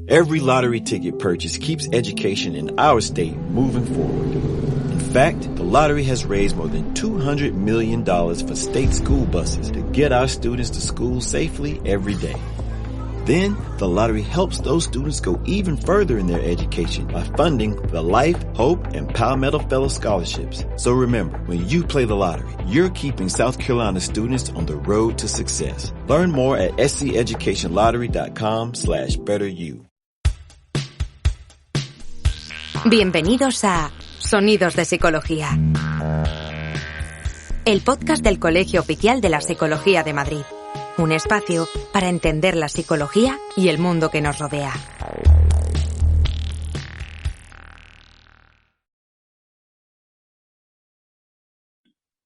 Every lottery ticket purchase keeps education in our state moving forward. In fact, the lottery has raised more than $200 million for state school buses to get our students to school safely every day. Then, the lottery helps those students go even further in their education by funding the Life, Hope, and Palmetto Fellow Scholarships. So remember, when you play the lottery, you're keeping South Carolina students on the road to success. Learn more at sceducationlottery.com/betteryou. Bienvenidos a Sonidos de Psicología, el podcast del Colegio Oficial de la Psicología de Madrid. Un espacio para entender la psicología y el mundo que nos rodea.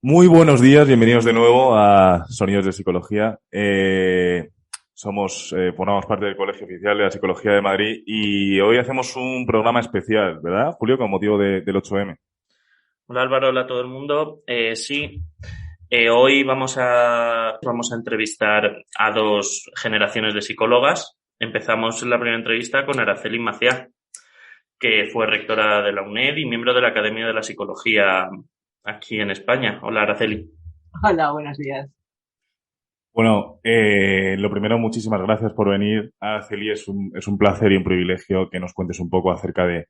Muy buenos días, bienvenidos de nuevo a Sonidos de Psicología. Formamos parte del Colegio Oficial de la Psicología de Madrid y hoy hacemos un programa especial, ¿verdad, Julio? Con motivo del 8M. Hola Álvaro, hola a todo el mundo. Sí. Hoy vamos a entrevistar a dos generaciones de psicólogas. Empezamos la primera entrevista con Araceli Maciá, que fue rectora de la UNED y miembro de la Academia de la Psicología aquí en España. Hola Araceli. Hola, buenos días. Bueno, lo primero, muchísimas gracias por venir. Araceli, es un placer y un privilegio que nos cuentes un poco acerca de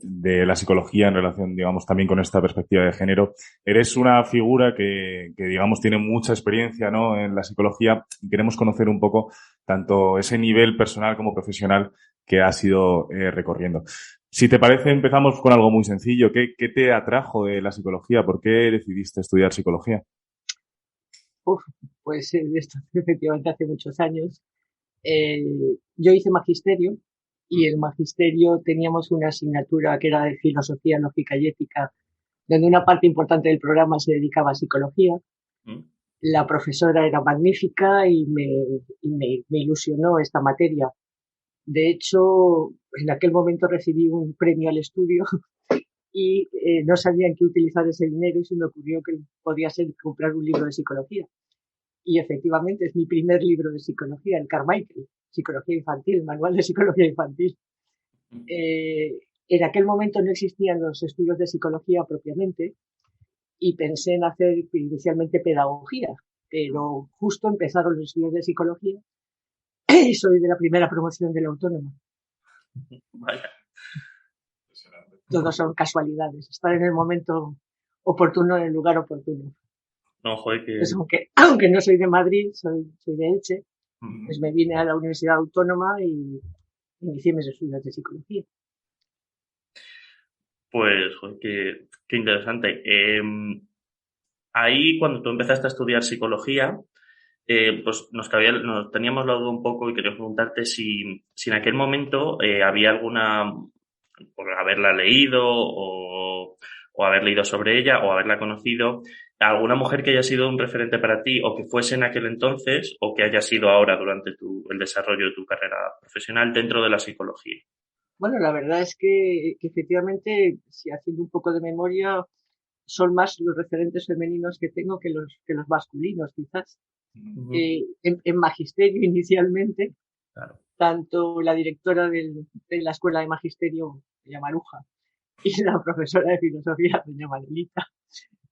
la psicología en relación, digamos, también con esta perspectiva de género. Eres una figura que digamos, tiene mucha experiencia, ¿no?, en la psicología y queremos conocer un poco tanto ese nivel personal como profesional que has ido recorriendo. Si te parece, empezamos con algo muy sencillo. ¿Qué te atrajo de la psicología? ¿Por qué decidiste estudiar psicología? Pues esto efectivamente hace muchos años. Yo hice magisterio. Y el magisterio teníamos una asignatura que era de filosofía, lógica y ética, donde una parte importante del programa se dedicaba a psicología. La profesora era magnífica y me ilusionó esta materia. De hecho, en aquel momento recibí un premio al estudio y no sabía en qué utilizar ese dinero y se me ocurrió que podía ser comprar un libro de psicología. Y efectivamente es mi primer libro de psicología, el Carmichael. Psicología infantil, manual de psicología infantil. En aquel momento no existían los estudios de psicología propiamente y pensé en hacer inicialmente pedagogía, pero justo empezaron los estudios de psicología y soy de la primera promoción de la Autónoma. Vaya. Todos son casualidades, estar en el momento oportuno, en el lugar oportuno. No, joder, que... Pues aunque no soy de Madrid, soy de Elche. Pues me vine a la Universidad Autónoma y inicié mis estudios de psicología. Pues, joder, qué interesante. Ahí, cuando tú empezaste a estudiar psicología, pues nos teníamos la duda un poco y quería preguntarte si en aquel momento había alguna, por haberla leído o haber leído sobre ella o haberla conocido, alguna mujer que haya sido un referente para ti o que fuese en aquel entonces o que haya sido ahora durante el desarrollo de tu carrera profesional dentro de la psicología. Bueno, la verdad es que efectivamente, si haciendo un poco de memoria, son más los referentes femeninos que tengo que los masculinos, quizás. En magisterio inicialmente, claro, tanto la directora de la escuela de magisterio, doña Maruja, y la profesora de filosofía, doña Manuelita,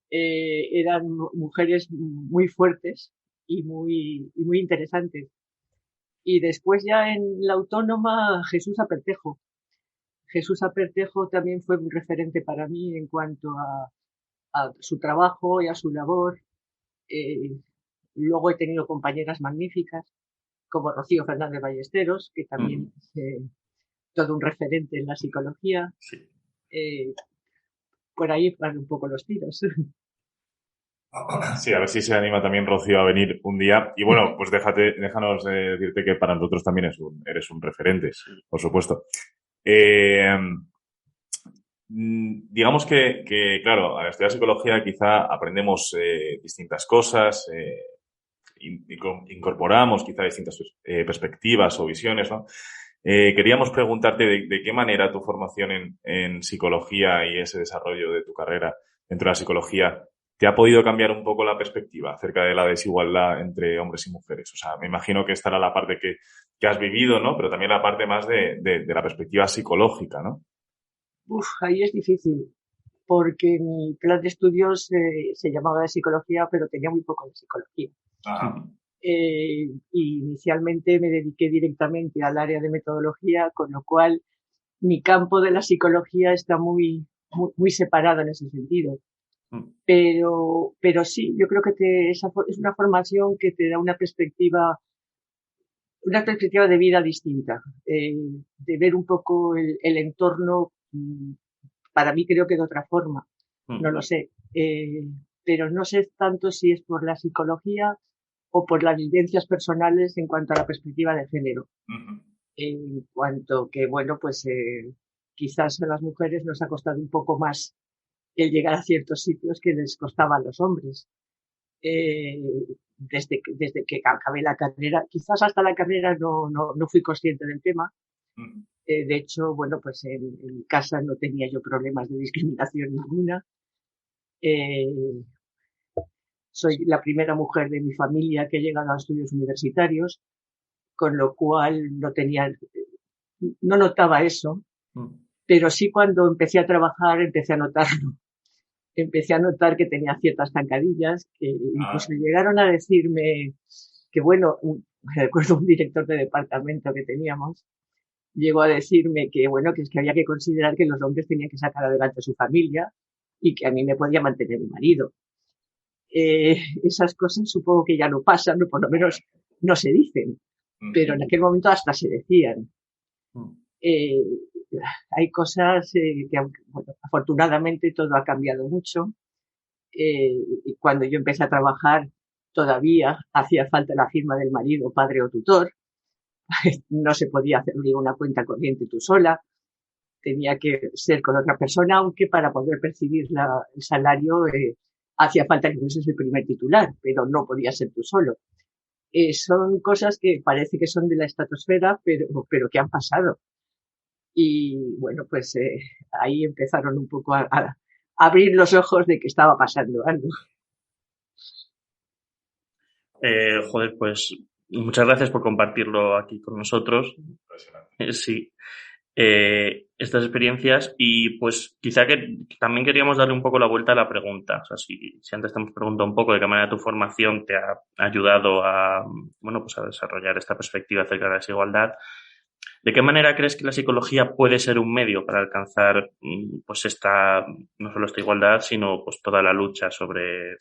eran mujeres muy fuertes y muy interesantes. Y después ya en la Autónoma, Jesús Apertejo. Jesús Apertejo también fue un referente para mí en cuanto a su trabajo y a su labor. Luego he tenido compañeras magníficas, como Rocío Fernández Ballesteros, que también es todo un referente en la psicología. Sí. Por ahí van un poco los tiros. Sí, a ver si se anima también Rocío a venir un día. Y bueno, pues déjanos decirte que para nosotros también eres un referente, por supuesto. Digamos que, claro, al estudiar psicología quizá aprendemos distintas cosas, incorporamos quizá distintas perspectivas o visiones, ¿no? Queríamos preguntarte de qué manera tu formación en psicología y ese desarrollo de tu carrera dentro de la psicología ¿te ha podido cambiar un poco la perspectiva acerca de la desigualdad entre hombres y mujeres? O sea, me imagino que esta era la parte que has vivido, ¿no? Pero también la parte más de la perspectiva psicológica, ¿no? Ahí es difícil, porque mi plan de estudios se llamaba de psicología, pero tenía muy poco de psicología. Ajá. Y inicialmente me dediqué directamente al área de metodología, con lo cual mi campo de la psicología está muy separado en ese sentido. Pero sí, yo creo que esa es una formación que te da una perspectiva de vida distinta, de ver un poco el entorno, para mí creo que de otra forma, no lo sé, pero no sé tanto si es por la psicología o por las vivencias personales en cuanto a la perspectiva de género. En cuanto que, bueno, pues quizás a las mujeres nos ha costado un poco más el llegar a ciertos sitios que les costaba a los hombres. Desde que acabé la carrera, quizás hasta la carrera no fui consciente del tema. De hecho, bueno, pues en casa no tenía yo problemas de discriminación ninguna. Soy la primera mujer de mi familia que ha llegado a estudios universitarios, con lo cual no notaba eso, pero sí cuando empecé a trabajar empecé a notarlo. Empecé a notar que tenía ciertas zancadillas, que incluso llegaron a decirme que, bueno, me recuerdo un director de departamento que teníamos, llegó a decirme que, bueno, que es que había que considerar que los hombres tenían que sacar adelante su familia y que a mí me podía mantener mi marido. Esas cosas supongo que ya no pasan, o por lo menos no se dicen, pero en aquel momento hasta se decían. Hay cosas que, bueno, afortunadamente todo ha cambiado mucho. Y cuando yo empecé a trabajar todavía hacía falta la firma del marido, padre o tutor. No se podía hacer una cuenta corriente tú sola. Tenía que ser con otra persona, aunque para poder percibir el salario hacía falta que fueses el primer titular, pero no podía ser tú solo. Son cosas que parece que son de la estratosfera, pero que han pasado. Y bueno, pues ahí empezaron un poco a abrir los ojos de que estaba pasando algo. Joder, pues muchas gracias por compartirlo aquí con nosotros. Sí. Estas experiencias y pues quizá que también queríamos darle un poco la vuelta a la pregunta. O sea, si antes te hemos preguntado un poco de qué manera tu formación te ha ayudado a, bueno, pues a desarrollar esta perspectiva acerca de la desigualdad, ¿de qué manera crees que la psicología puede ser un medio para alcanzar pues no solo esta igualdad, sino pues toda la lucha sobre el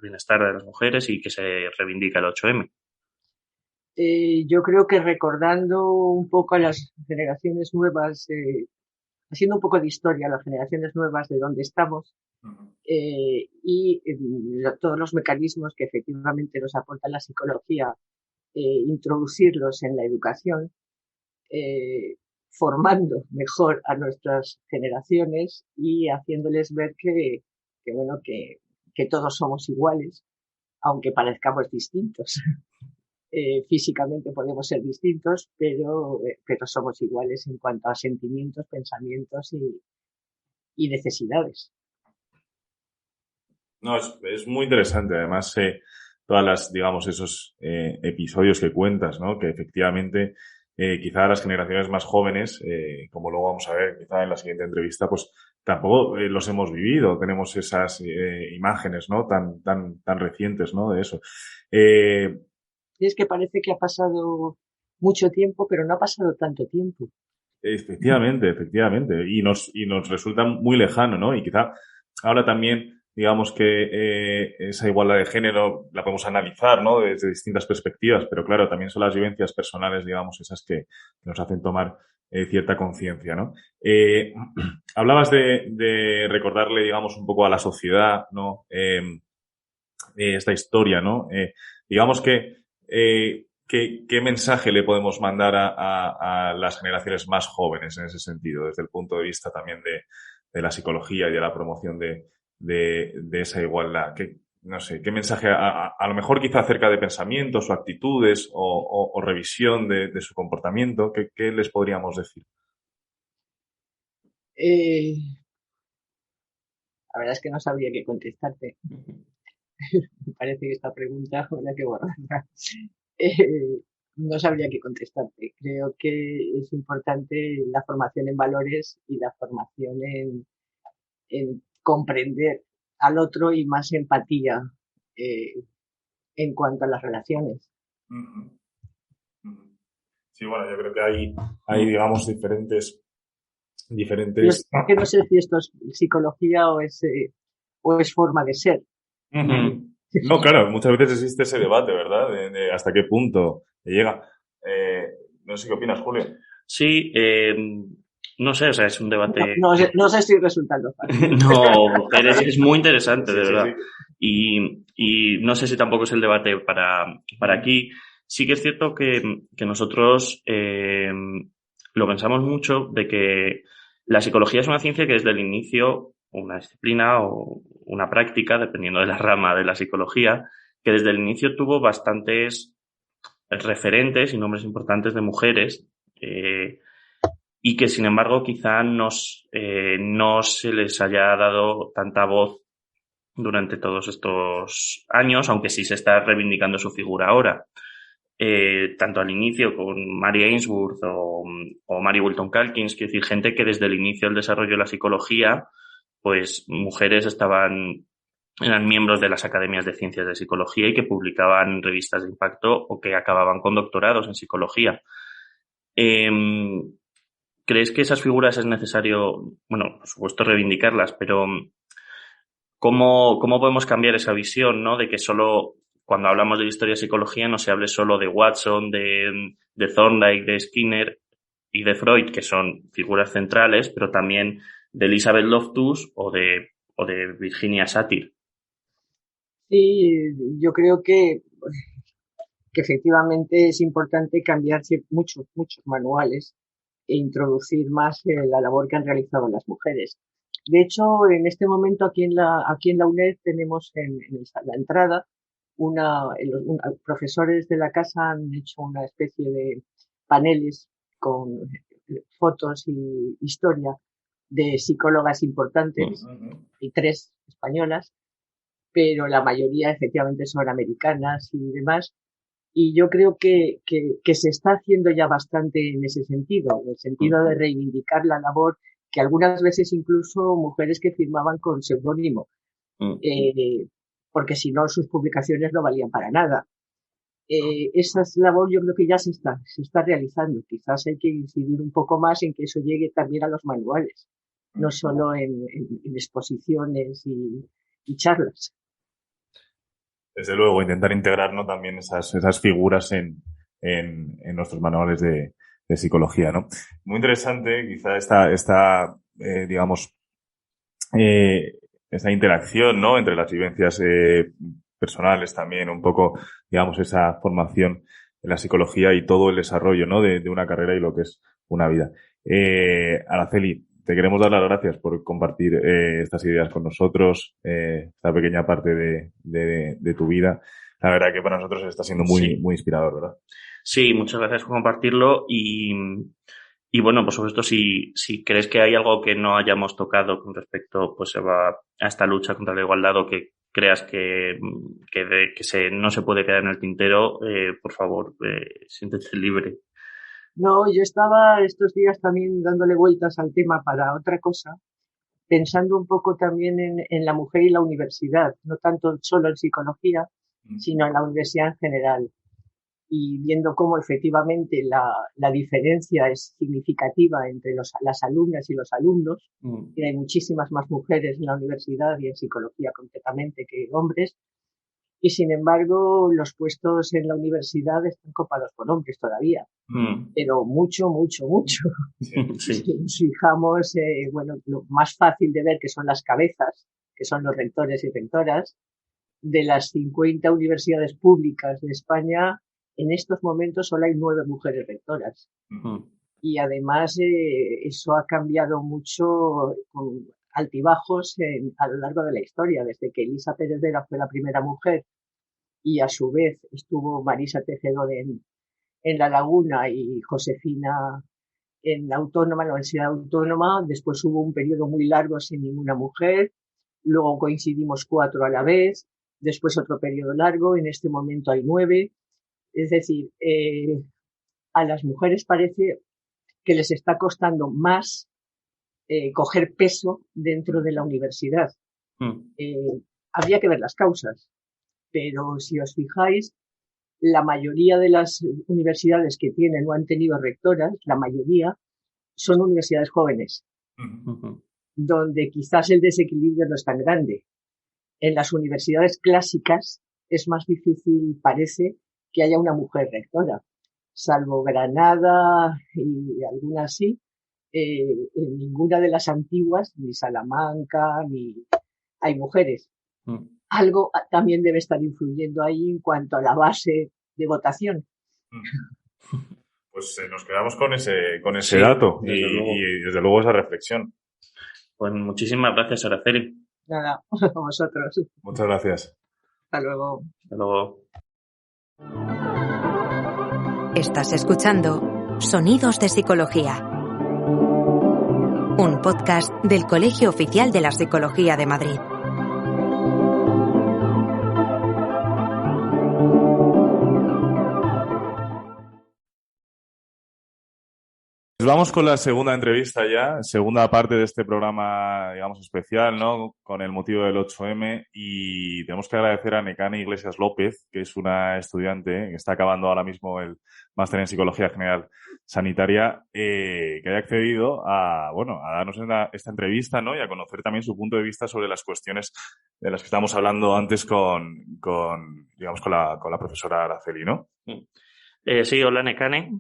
bienestar de las mujeres y que se reivindica el 8M? Yo creo que recordando un poco a las generaciones nuevas, haciendo un poco de historia a las generaciones nuevas de dónde estamos, y todos los mecanismos que efectivamente nos aporta la psicología, introducirlos en la educación, formando mejor a nuestras generaciones y haciéndoles ver que todos somos iguales, aunque parezcamos distintos. Físicamente podemos ser distintos, pero somos iguales en cuanto a sentimientos, pensamientos y necesidades. No, es muy interesante. Además, todas las, digamos, esos episodios que cuentas, ¿no? Que efectivamente, quizá las generaciones más jóvenes, como luego vamos a ver, quizá en la siguiente entrevista, pues tampoco los hemos vivido. Tenemos esas imágenes, ¿no? Tan recientes, ¿no? De eso. Y es que parece que ha pasado mucho tiempo, pero no ha pasado tanto tiempo. Efectivamente. Y nos resulta muy lejano, ¿no? Y quizá ahora también, digamos que esa igualdad de género la podemos analizar, ¿no? Desde distintas perspectivas, pero claro, también son las vivencias personales, digamos, esas que nos hacen tomar cierta conciencia, ¿no? Hablabas de recordarle, digamos, un poco a la sociedad, ¿no? Esta historia, ¿no? Digamos que ¿qué mensaje le podemos mandar a las generaciones más jóvenes en ese sentido, desde el punto de vista también de la psicología y de la promoción de esa igualdad? No sé, ¿qué mensaje a lo mejor quizá acerca de pensamientos o actitudes o revisión de su comportamiento? ¿Qué les podríamos decir? La verdad es que no sabría qué contestarte. Me parece que esta pregunta habrá que borrarla. Eh, no sabría qué contestarte. Creo que es importante la formación en valores y la formación en comprender al otro y más empatía eh, en cuanto a las relaciones. Ujú, ujú. Sí, bueno, yo creo que hay digamos, diferentes. Yo es que no sé si esto es psicología o es forma de ser. Ujú. No, claro, muchas veces existe ese debate, ¿verdad? De hasta qué punto llega. Eh, no sé qué opinas, Julio. Sí, no sé, o sea, es un debate. No sé si resultando fácil. No, es muy interesante, Sí, de sí, verdad. sí. Y no sé si tampoco es el debate para aquí. Sí que es cierto que nosotros lo pensamos mucho de que la psicología es una ciencia que desde el inicio, una disciplina o una práctica, dependiendo de la rama de la psicología, que desde el inicio tuvo bastantes referentes y nombres importantes de mujeres. Y que sin embargo quizá no se les haya dado tanta voz durante todos estos años, aunque sí se está reivindicando su figura ahora. Tanto al inicio con Mary Ainsworth o Mary Wilton Calkins, quiero decir, gente que desde el inicio del desarrollo de la psicología, pues mujeres eran miembros de las academias de ciencias de psicología y que publicaban revistas de impacto o que acababan con doctorados en psicología. ¿Crees que esas figuras es necesario, bueno, por supuesto, reivindicarlas, pero cómo podemos cambiar esa visión, ¿no? De que solo cuando hablamos de historia de psicología no se hable solo de Watson, de Thorndike, de Skinner y de Freud, que son figuras centrales, pero también de Elizabeth Loftus o de Virginia Satir. Sí, yo creo que efectivamente es importante cambiar muchos manuales e introducir más la labor que han realizado las mujeres. De hecho, en este momento aquí en la UNED tenemos en la entrada profesores de la casa han hecho una especie de paneles con fotos y historia de psicólogas importantes, y 3 españolas, pero la mayoría efectivamente son americanas y demás. Y yo creo que se está haciendo ya bastante en ese sentido, en el sentido de reivindicar la labor que algunas veces incluso mujeres que firmaban con seudónimo, eh, porque si no sus publicaciones no valían para nada. Esa labor yo creo que ya se está realizando. Quizás hay que incidir un poco más en que eso llegue también a los manuales, no solo en exposiciones y charlas. Desde luego, intentar integrar, ¿no? También esas figuras en nuestros manuales de psicología, ¿no? Muy interesante, quizá digamos, esa interacción, ¿no? Entre las vivencias personales también, un poco, digamos, esa formación en la psicología y todo el desarrollo, ¿no? De una carrera y lo que es una vida. Araceli, te queremos dar las gracias por compartir estas ideas con nosotros, esta pequeña parte de tu vida. La verdad que para nosotros está siendo muy, Sí. muy inspirador, ¿verdad? Sí, muchas gracias por compartirlo y bueno, por supuesto, si crees que hay algo que no hayamos tocado con respecto pues a esta lucha contra la igualdad o que creas no se puede quedar en el tintero, por favor, siéntete libre. No, yo estaba estos días también dándole vueltas al tema para otra cosa, pensando un poco también en la mujer y la universidad, no tanto solo en psicología, sino en la universidad en general. Y viendo cómo efectivamente la diferencia es significativa entre las alumnas y los alumnos, y hay muchísimas más mujeres en la universidad y en psicología concretamente que hombres, y sin embargo los puestos en la universidad están copados por hombres todavía, pero mucho, mucho, mucho. Sí. Si nos fijamos, bueno, lo más fácil de ver que son las cabezas, que son los rectores y rectoras, de las 50 universidades públicas de España, en estos momentos solo hay 9 mujeres rectoras. Y además eso ha cambiado mucho con altibajos a lo largo de la historia, desde que Elisa Pérez Vera fue la primera mujer y a su vez estuvo Marisa Tejedor en La Laguna y Josefina en la Autónoma, la Universidad Autónoma. Después hubo un periodo muy largo sin ninguna mujer luego coincidimos 4 a la vez, después otro periodo largo, en este momento hay 9. Es decir, a las mujeres parece que les está costando más coger peso dentro de la universidad. Habría que ver las causas, pero si os fijáis, la mayoría de las universidades que tienen o han tenido rectoras, la mayoría son universidades jóvenes, donde quizás el desequilibrio no es tan grande. En las universidades clásicas es más difícil, parece, que haya una mujer rectora, salvo Granada y algunas sí. En ninguna de las antiguas, ni Salamanca, ni hay mujeres. Algo también debe estar influyendo ahí en cuanto a la base de votación. Pues nos quedamos con ese dato y desde luego esa reflexión. Pues muchísimas gracias, Araceli. Nada, a vosotros. Muchas gracias. Hasta luego. Hasta luego. Estás escuchando Sonidos de Psicología, un podcast del Colegio Oficial de la Psicología de Madrid. Vamos con la segunda entrevista ya, segunda parte de este programa, digamos, especial, ¿no? Con el motivo del 8M, y tenemos que agradecer a Nekane Iglesias López, que es una estudiante que está acabando ahora mismo el máster en Psicología General Sanitaria, que haya accedido a darnos esta entrevista, ¿no? Y a conocer también su punto de vista sobre las cuestiones de las que estamos hablando antes con la profesora Araceli, ¿no? Sí, hola, Nekane.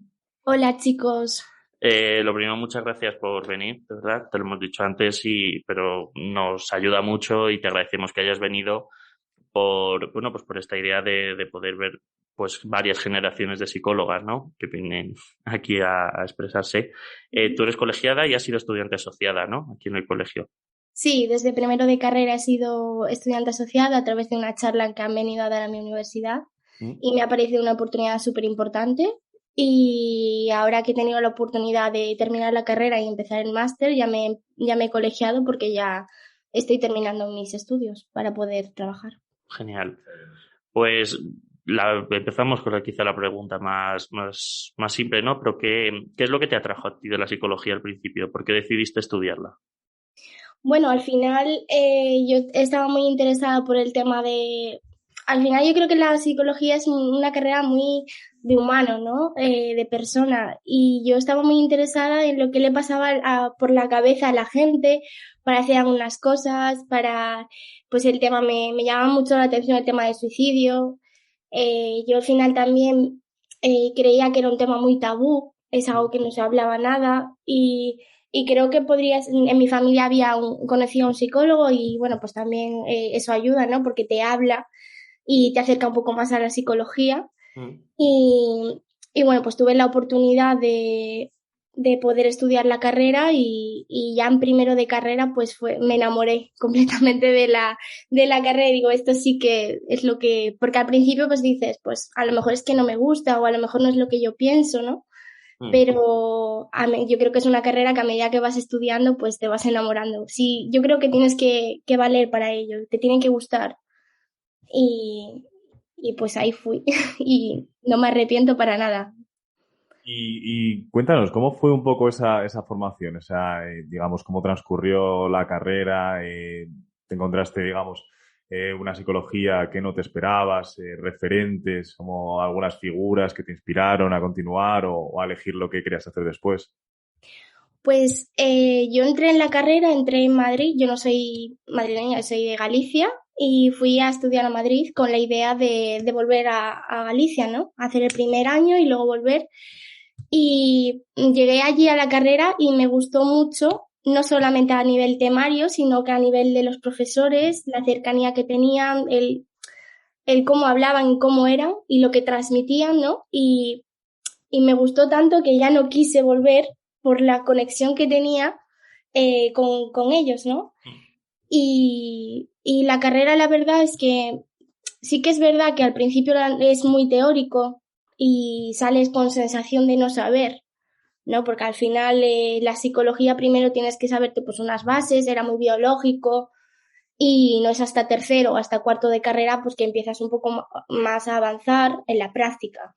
Hola, chicos. Lo primero, muchas gracias por venir, de verdad, te lo hemos dicho antes, pero nos ayuda mucho y te agradecemos que hayas venido por esta idea de poder ver pues varias generaciones de psicólogas, ¿no? Que vienen aquí a expresarse. Tú eres colegiada y has sido estudiante asociada, ¿no? Aquí en el colegio. Sí, desde primero de carrera he sido estudiante asociada a través de una charla que han venido a dar a mi universidad y me ha parecido una oportunidad súper importante. Y ahora que he tenido la oportunidad de terminar la carrera y empezar el máster, ya me he colegiado porque ya estoy terminando mis estudios para poder trabajar. Genial. Pues empezamos con quizá la pregunta más simple, ¿no? Pero ¿qué es lo que te atrajo a ti de la psicología al principio? ¿Por qué decidiste estudiarla? Bueno, al final yo estaba muy interesada por el tema de... Al final yo creo que la psicología es una carrera muy de humano, ¿no? De persona. Y yo estaba muy interesada en lo que le pasaba por la cabeza a la gente para hacer algunas cosas, pues el tema me llamaba mucho la atención el tema del suicidio. Yo al final también creía que era un tema muy tabú, es algo que no se hablaba nada y creo que en mi familia conocía a un psicólogo y bueno, pues también eso ayuda, ¿no? Porque te habla y te acerca un poco más a la psicología. Y bueno, pues tuve la oportunidad de poder estudiar la carrera y ya en primero de carrera pues me enamoré completamente de la carrera y digo, esto sí que es lo que... Porque al principio pues dices, pues a lo mejor es que no me gusta o a lo mejor no es lo que yo pienso, ¿no? Pero yo creo que es una carrera que a medida que vas estudiando pues te vas enamorando. Sí, yo creo que tienes que valer para ello, te tienen que gustar. Y pues ahí fui y no me arrepiento para nada. Y cuéntanos, ¿cómo fue un poco esa formación? O sea, digamos, ¿cómo transcurrió la carrera? ¿Te encontraste, digamos, una psicología que no te esperabas, referentes, como algunas figuras que te inspiraron a continuar o a elegir lo que querías hacer después? Pues yo entré en Madrid, yo no soy madrileña, soy de Galicia y fui a estudiar a Madrid con la idea de volver a Galicia, ¿no? Hacer el primer año y luego volver. Y llegué allí a la carrera y me gustó mucho, no solamente a nivel temario, sino que a nivel de los profesores, la cercanía que tenían, el cómo hablaban y cómo eran y lo que transmitían, ¿no? Y me gustó tanto que ya no quise volver por la conexión que tenía con ellos, ¿no? Y la carrera, la verdad es que sí que es verdad que al principio es muy teórico y sales con sensación de no saber, ¿no? Porque al final la psicología primero tienes que saberte pues unas bases, era muy biológico y no es hasta tercero o hasta cuarto de carrera pues que empiezas un poco más a avanzar en la práctica.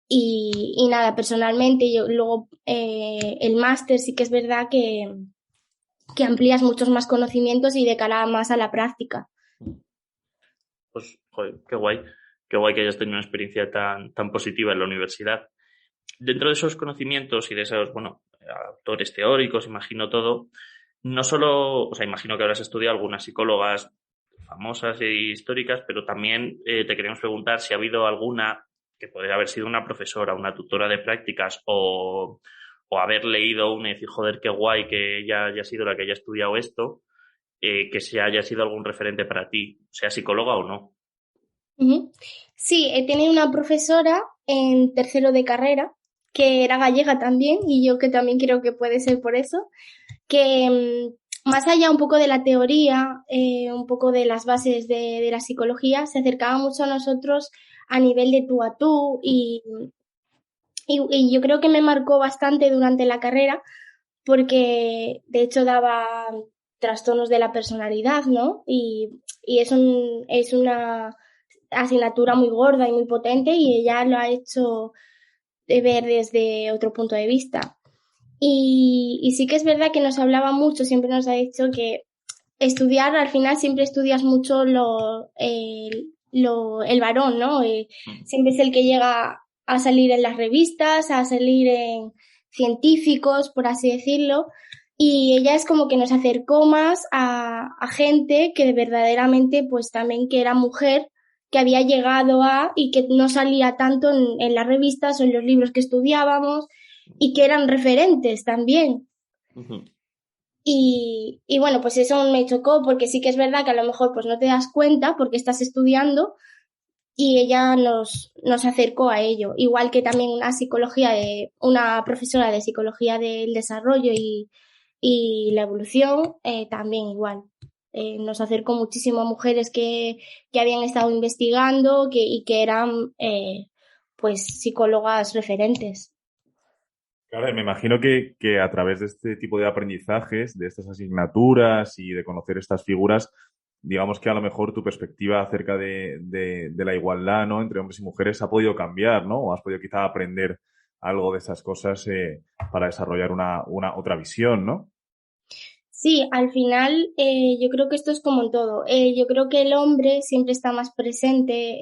Y nada, personalmente yo luego el máster sí que es verdad que amplías muchos más conocimientos y de cara más a la práctica. Pues, joder, qué guay que hayas tenido una experiencia tan positiva en la universidad. Dentro de esos conocimientos y de esos, autores teóricos, imagino todo, no solo, imagino que habrás estudiado algunas psicólogas famosas e históricas, pero también te queremos preguntar si ha habido alguna que podría haber sido una profesora, una tutora de prácticas o haber leído una y decir, joder, qué guay que ella haya sido la que haya estudiado esto, que se haya sido algún referente para ti, sea psicóloga o no. Uh-huh. Sí, he tenido una profesora en tercero de carrera que era gallega también y yo que también creo que puede ser por eso, que más allá un poco de la teoría, un poco de las bases de la psicología, se acercaba mucho a nosotros a nivel de tú a tú y yo creo que me marcó bastante durante la carrera porque de hecho daba trastornos de la personalidad, ¿no? Y es una asignatura muy gorda y muy potente y ella lo ha hecho ver desde otro punto de vista. Y sí que es verdad que nos hablaba mucho, siempre nos ha dicho que estudiar, al final siempre estudias mucho el varón, ¿no? Siempre es el que llega a salir en las revistas, a salir en científicos, por así decirlo, y ella es como que nos acercó más a gente que verdaderamente pues también que era mujer, que había llegado y que no salía tanto en las revistas o en los libros que estudiábamos y que eran referentes también. Uh-huh. Y bueno, pues eso me chocó porque sí que es verdad que a lo mejor pues no te das cuenta porque estás estudiando y ella nos acercó a ello. Igual que también una profesora de psicología del desarrollo y la evolución, también igual. Nos acercó muchísimo a mujeres que habían estado investigando y que eran pues psicólogas referentes. Claro, me imagino que a través de este tipo de aprendizajes, de estas asignaturas y de conocer estas figuras, digamos que a lo mejor tu perspectiva acerca de la igualdad, ¿no?, entre hombres y mujeres ha podido cambiar, ¿no? O has podido quizá aprender algo de esas cosas para desarrollar una otra visión, ¿no? Sí, al final yo creo que esto es como en todo. Yo creo que el hombre siempre está más presente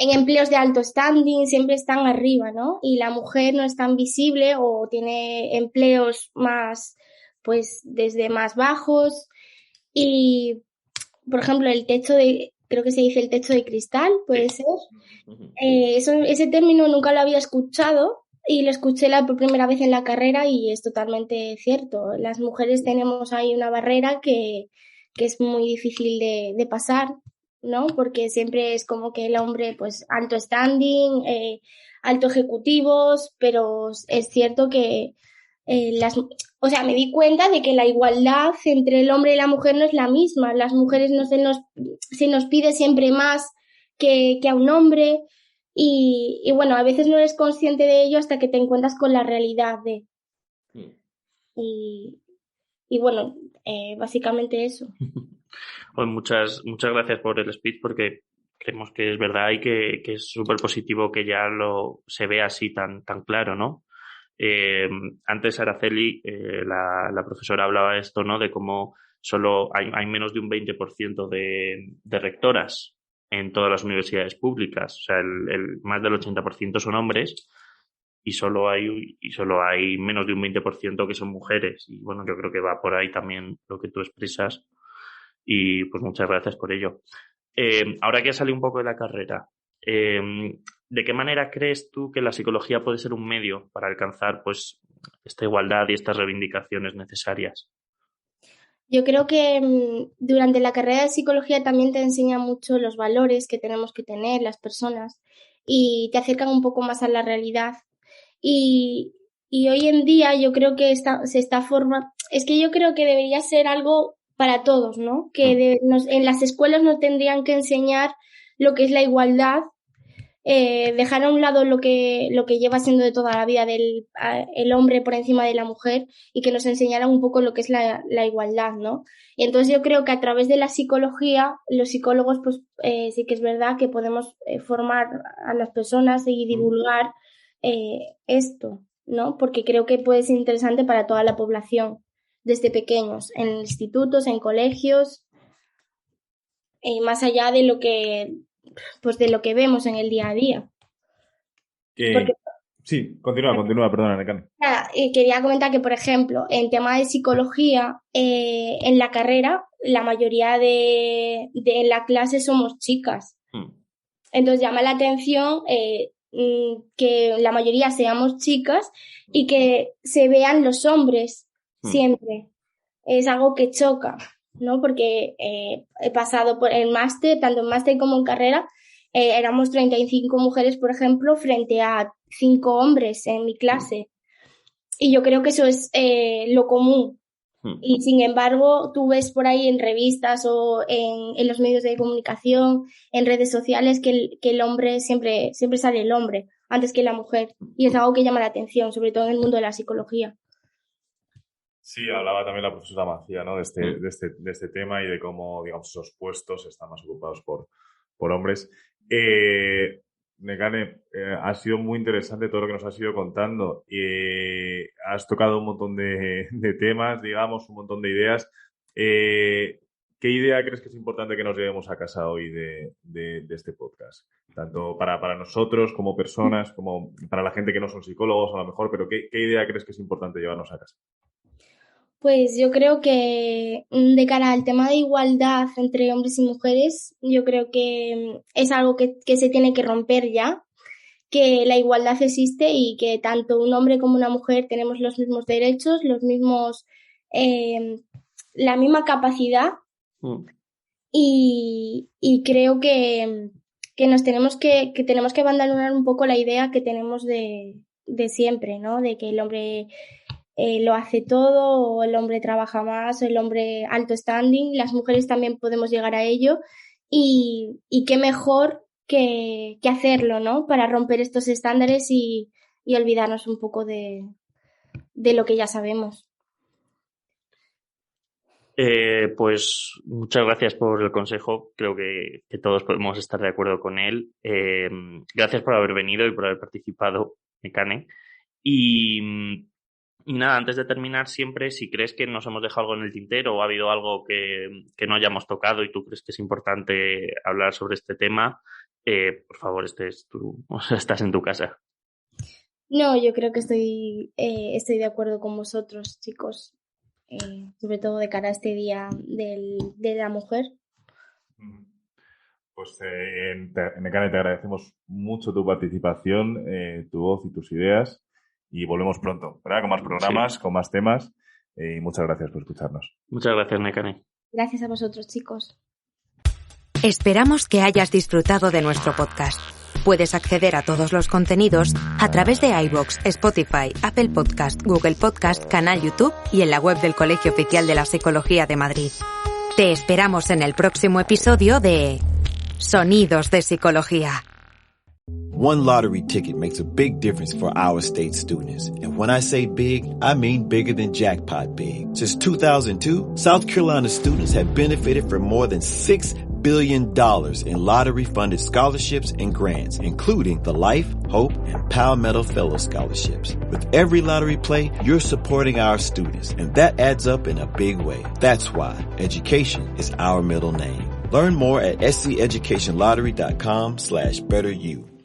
en empleos de alto standing, siempre están arriba, ¿no? Y la mujer no es tan visible o tiene empleos más, pues, desde más bajos. Y, por ejemplo, creo que se dice el techo de cristal, puede ser. Ese término nunca lo había escuchado y lo escuché por primera vez en la carrera y es totalmente cierto. Las mujeres tenemos ahí una barrera que es muy difícil de pasar, ¿no? Porque siempre es como que el hombre, pues, alto standing, alto ejecutivos, pero es cierto que me di cuenta de que la igualdad entre el hombre y la mujer no es la misma. Las mujeres se nos pide siempre más que a un hombre y bueno, a veces no eres consciente de ello hasta que te encuentras con la realidad de... Y bueno, básicamente eso. Pues muchas gracias por el speech porque creemos que es verdad y que es súper positivo que ya se vea así tan claro, ¿no? Antes Araceli, la profesora, hablaba de esto, ¿no? De cómo solo hay menos de un 20% de rectoras en todas las universidades públicas. O sea, más del 80% son hombres y solo hay menos de un 20% que son mujeres. Y bueno, yo creo que va por ahí también lo que tú expresas. Y pues muchas gracias por ello. Ahora que has salido un poco de la carrera, ¿de qué manera crees tú que la psicología puede ser un medio para alcanzar pues esta igualdad y estas reivindicaciones necesarias? Yo creo que durante la carrera de psicología también te enseña mucho los valores que tenemos que tener las personas y te acercan un poco más a la realidad. Y hoy en día yo creo que se está formando... Es que yo creo que debería ser algo para todos, ¿no? Que en las escuelas nos tendrían que enseñar lo que es la igualdad dejar a un lado lo que lleva siendo de toda la vida el hombre por encima de la mujer y que nos enseñaran un poco lo que es la igualdad, ¿no? Y entonces yo creo que a través de la psicología, los psicólogos, pues sí que es verdad que podemos formar a las personas y divulgar esto, ¿no? Porque creo que puede ser interesante para toda la población, desde pequeños, en institutos, en colegios, más allá de lo que vemos en el día a día. Sí, continúa, perdona, Nekane. Nada, quería comentar que, por ejemplo, en tema de psicología, en la carrera, la mayoría de la clase somos chicas. Entonces llama la atención que la mayoría seamos chicas y que se vean los hombres siempre. Es algo que choca, ¿no? Porque he pasado por el máster, tanto en máster como en carrera, éramos 35 mujeres, por ejemplo, frente a 5 hombres en mi clase. Y yo creo que eso es lo común. Y sin embargo, tú ves por ahí en revistas o en los medios de comunicación, en redes sociales, que el hombre siempre sale el hombre antes que la mujer. Y es algo que llama la atención, sobre todo en el mundo de la psicología. Sí, hablaba también la profesora Macía, ¿no? de este tema y de cómo, digamos, esos puestos están más ocupados por hombres. Nekane, ha sido muy interesante todo lo que nos has ido contando. Has tocado un montón de temas, digamos, un montón de ideas. ¿Qué idea crees que es importante que nos llevemos a casa hoy de este podcast? Tanto para nosotros como personas, como para la gente que no son psicólogos a lo mejor, pero ¿qué idea crees que es importante llevarnos a casa? Pues yo creo que de cara al tema de igualdad entre hombres y mujeres, yo creo que es algo que se tiene que romper ya, que la igualdad existe y que tanto un hombre como una mujer tenemos los mismos derechos, los mismos, la misma capacidad y creo que nos tenemos que abandonar un poco la idea que tenemos de siempre, ¿no? De que el hombre lo hace todo, o el hombre trabaja más, o el hombre alto standing. Las mujeres también podemos llegar a ello y qué mejor que hacerlo, ¿no? Para romper estos estándares y olvidarnos un poco de lo que ya sabemos. Pues muchas gracias por el consejo. Creo que todos podemos estar de acuerdo con él. Gracias por haber venido y por haber participado, Nekane. Y nada, antes de terminar, siempre, si crees que nos hemos dejado algo en el tintero o ha habido algo que no hayamos tocado y tú crees que es importante hablar sobre este tema, por favor, estás en tu casa. No, yo creo que estoy de acuerdo con vosotros, chicos, sobre todo de cara a este Día de la Mujer. Pues, Nekane, te agradecemos mucho tu participación, tu voz y tus ideas. Y volvemos pronto, ¿verdad? Con más programas, con más temas. Y muchas gracias por escucharnos. Muchas gracias, Nekane. Gracias a vosotros, chicos. Esperamos que hayas disfrutado de nuestro podcast. Puedes acceder a todos los contenidos a través de iVoox, Spotify, Apple Podcast, Google Podcast, canal YouTube y en la web del Colegio Oficial de la Psicología de Madrid. Te esperamos en el próximo episodio de Sonidos de Psicología. One lottery ticket makes a big difference for our state students. And when I say big, I mean bigger than jackpot big. Since 2002, South Carolina students have benefited from more than $6 billion in lottery-funded scholarships and grants, including the Life, Hope, and Palmetto Fellow Scholarships. With every lottery play, you're supporting our students, and that adds up in a big way. That's why education is our middle name. Learn more at sceducationlottery.com/betteryou.